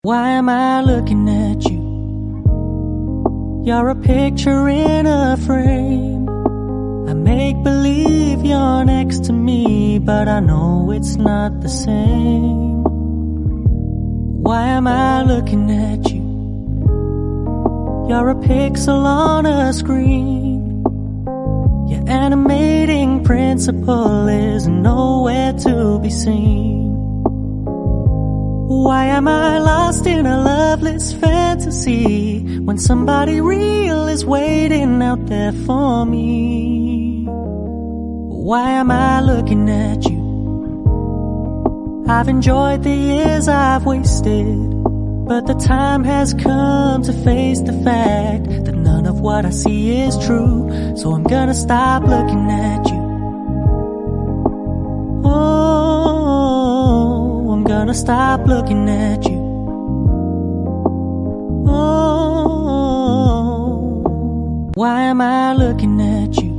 Why am I looking at you? You're a picture in a frame. I make believe you're next to me, but I know it's not the same. Why am I looking at you? You're a pixel on a screen. Your animating principle is nowhere to be seen. Why am I lost in a loveless fantasy when somebody real is waiting out there for me? Why am I looking at you? I've enjoyed the years I've wasted, but the time has come to face the fact that none of what I see is true. So I'm gonna stop looking at you. Oh, I'm gonna stop looking at you. Oh, why am I looking at you?